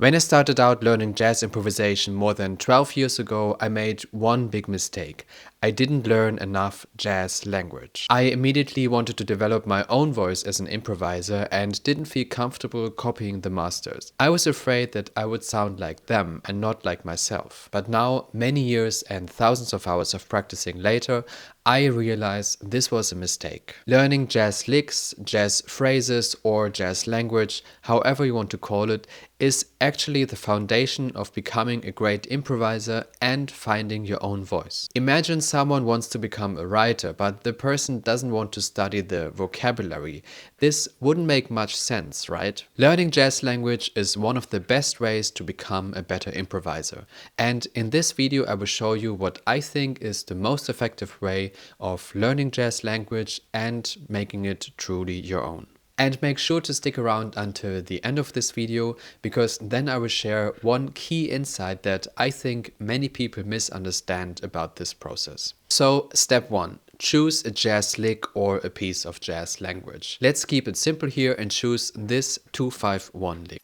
When I started out learning jazz improvisation more than 12 years ago, I made one big mistake. I didn't learn enough jazz language. I immediately wanted to develop my own voice as an improviser and didn't feel comfortable copying the masters. I was afraid that I would sound like them and not like myself. But now, many years and thousands of hours of practicing later, I realize this was a mistake. Learning jazz licks, jazz phrases, or jazz language, however you want to call it, is actually the foundation of becoming a great improviser and finding your own voice. Imagine someone wants to become a writer, but the person doesn't want to study the vocabulary. This wouldn't make much sense, right? Learning jazz language is one of the best ways to become a better improviser. And in this video, I will show you what I think is the most effective way of learning jazz language and making it truly your own. And make sure to stick around until the end of this video, because then I will share one key insight that I think many people misunderstand about this process. So, step 1. Choose a jazz lick or a piece of jazz language. Let's keep it simple here and choose this 2-5-1 lick.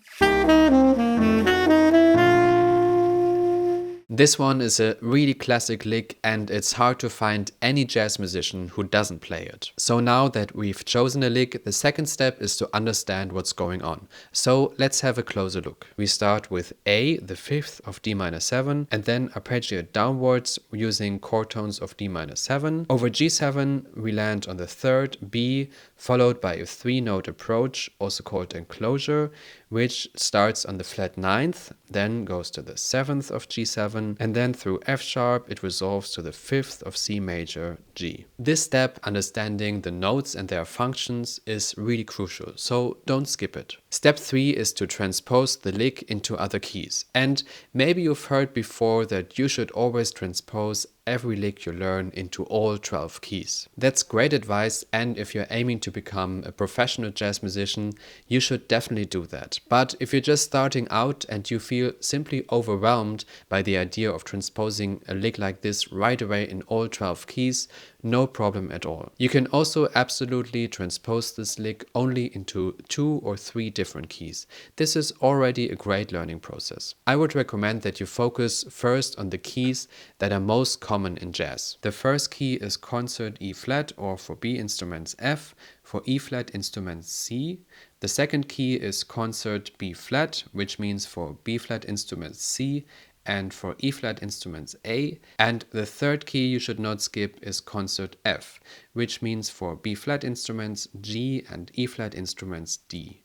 This one is a really classic lick and it's hard to find any jazz musician who doesn't play it. So now that we've chosen a lick, the second step is to understand what's going on. So let's have a closer look. We start with A, the fifth of D minor 7, and then arpeggiate downwards using chord tones of D minor 7. Over G7 we land on the third, B, followed by a 3-note approach, also called enclosure, which starts on the flat 9th, then goes to the 7th of G7, and then through F sharp it resolves to the 5th of C major G. This step, understanding the notes and their functions, is really crucial, so don't skip it. Step 3 is to transpose the lick into other keys. And maybe you've heard before that you should always transpose every lick you learn into all 12 keys. That's great advice, and if you're aiming to become a professional jazz musician, you should definitely do that. But if you're just starting out and you feel simply overwhelmed by the idea of transposing a lick like this right away in all 12 keys, no problem at all. You can also absolutely transpose this lick only into 2 or 3 different keys. This is already a great learning process. I would recommend that you focus first on the keys that are most common in jazz. The first key is concert E flat, or for B instruments F, for E flat instruments C. The second key is concert B flat, which means for B flat instruments C, and for E flat instruments A. And the third key you should not skip is concert F, which means for B flat instruments G and E flat instruments D.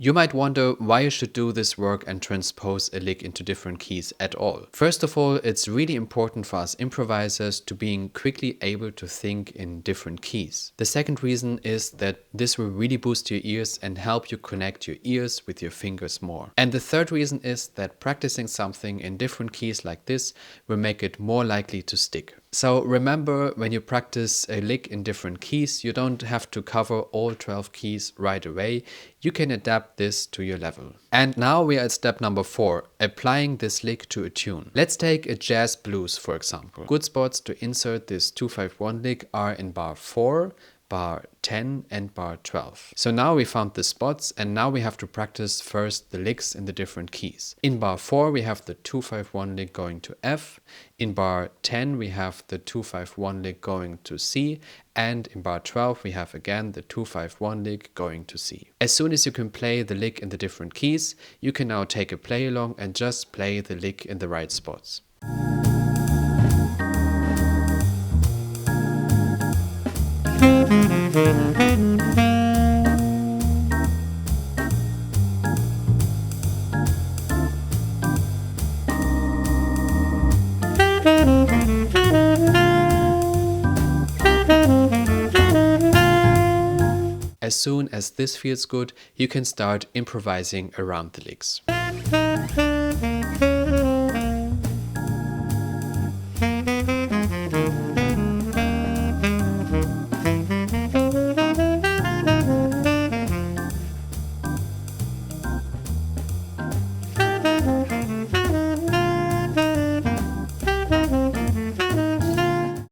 You might wonder why you should do this work and transpose a lick into different keys at all. First of all, it's really important for us improvisers to being quickly able to think in different keys. The second reason is that this will really boost your ears and help you connect your ears with your fingers more. And the third reason is that practicing something in different keys like this will make it more likely to stick. So remember, when you practice a lick in different keys, you don't have to cover all 12 keys right away. You can adapt this to your level. And now we are at step number 4, applying this lick to a tune. Let's take a jazz blues, for example. Good spots to insert this 2-5-1 lick are in bar 4, bar 10 and bar 12. So now we found the spots, and now we have to practice first the licks in the different keys. In bar 4 we have the 2-5-1 lick going to F, in bar 10 we have the 2-5-1 lick going to C, and in bar 12 we have again the 2-5-1 lick going to C. As soon as you can play the lick in the different keys, you can now take a play along and just play the lick in the right spots. As soon as this feels good, you can start improvising around the licks.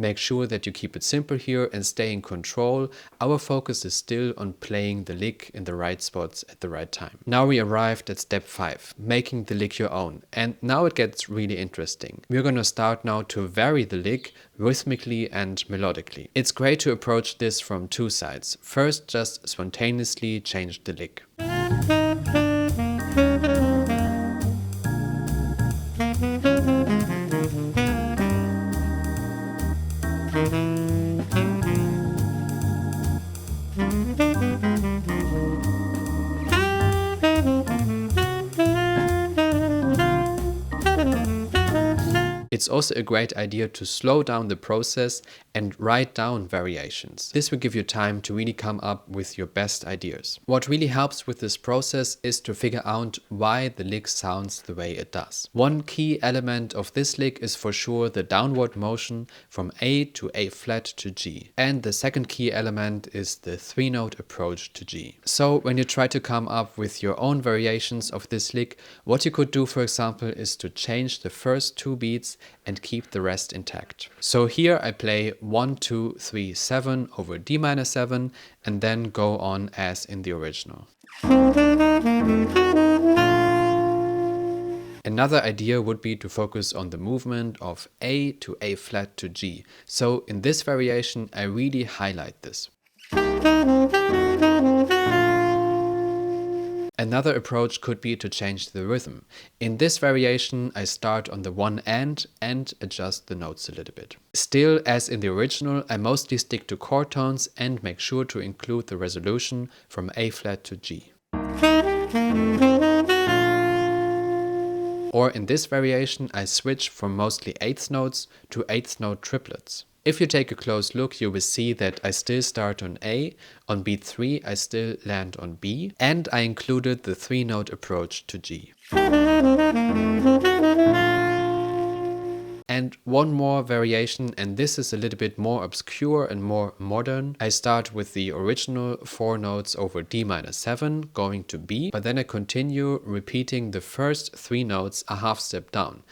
make sure that you keep it simple here and stay in control. Our focus is still on playing the lick in the right spots at the right time. Now we arrived at step 5, making the lick your own. And now it gets really interesting. We're gonna start now to vary the lick rhythmically and melodically. It's great to approach this from two sides. First, just spontaneously change the lick. It's also a great idea to slow down the process and write down variations. This will give you time to really come up with your best ideas. What really helps with this process is to figure out why the lick sounds the way it does. One key element of this lick is for sure the downward motion from A to A flat to G. And the second key element is the 3-note approach to G. So when you try to come up with your own variations of this lick, what you could do, for example, is to change the first 2 beats and keep the rest intact. So here I play 1, 2, 3, 7 over D minor 7 and then go on as in the original. Another idea would be to focus on the movement of A to A flat to G. So in this variation I really highlight this. Another approach could be to change the rhythm. In this variation, I start on the one and adjust the notes a little bit. Still, as in the original, I mostly stick to chord tones and make sure to include the resolution from A flat to G. Or in this variation, I switch from mostly 8th notes to 8th note triplets. If you take a close look, you will see that I still start on A, on beat 3 I still land on B, and I included the 3-note approach to G. And one more variation, and this is a little bit more obscure and more modern. I start with the original 4 notes over D minor 7 going to B, but then I continue repeating the first 3 notes a half step down.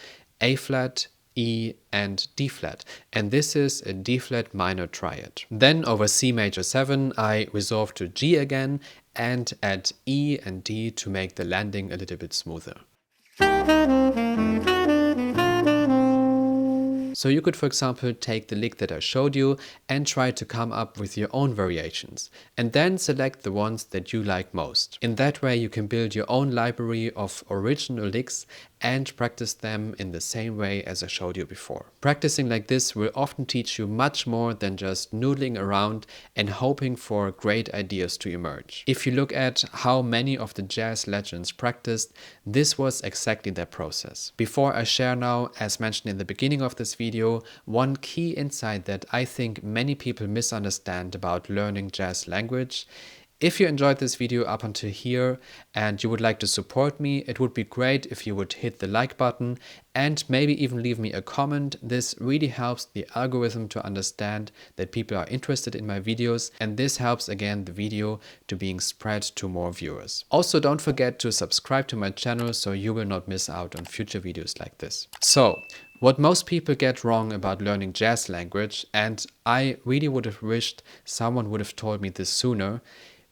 A flat, E and D flat, and this is a D flat minor triad. Then over C major 7 I resolve to G again and add E and D to make the landing a little bit smoother. So you could, for example, take the lick that I showed you and try to come up with your own variations, and then select the ones that you like most. In that way you can build your own library of original licks and practice them in the same way as I showed you before. Practicing like this will often teach you much more than just noodling around and hoping for great ideas to emerge. If you look at how many of the jazz legends practiced, this was exactly their process. Before I share now, as mentioned in the beginning of this video, one key insight that I think many people misunderstand about learning jazz language. If you enjoyed this video up until here and you would like to support me, it would be great if you would hit the like button and maybe even leave me a comment. This really helps the algorithm to understand that people are interested in my videos, and this helps again the video to being spread to more viewers. Also, don't forget to subscribe to my channel so you will not miss out on future videos like this. So, what most people get wrong about learning jazz language, and I really would have wished someone would have told me this sooner,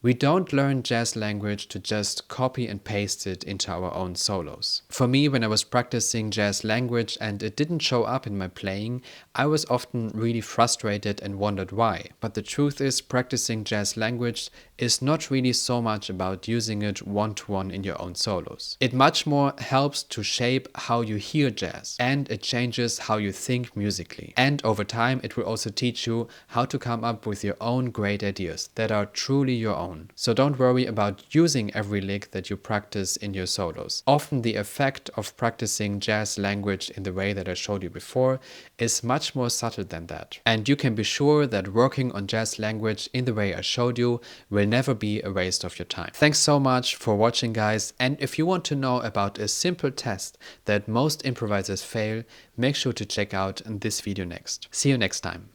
we don't learn jazz language to just copy and paste it into our own solos. For me, when I was practicing jazz language and it didn't show up in my playing, I was often really frustrated and wondered why. But the truth is, practicing jazz language is not really so much about using it one-to-one in your own solos. It much more helps to shape how you hear jazz, and it changes how you think musically. And over time, it will also teach you how to come up with your own great ideas that are truly your own. So don't worry about using every lick that you practice in your solos. Often the effect of practicing jazz language in the way that I showed you before is much more subtle than that. And you can be sure that working on jazz language in the way I showed you will never be a waste of your time. Thanks so much for watching, guys, and if you want to know about a simple test that most improvisers fail, make sure to check out this video next. See you next time.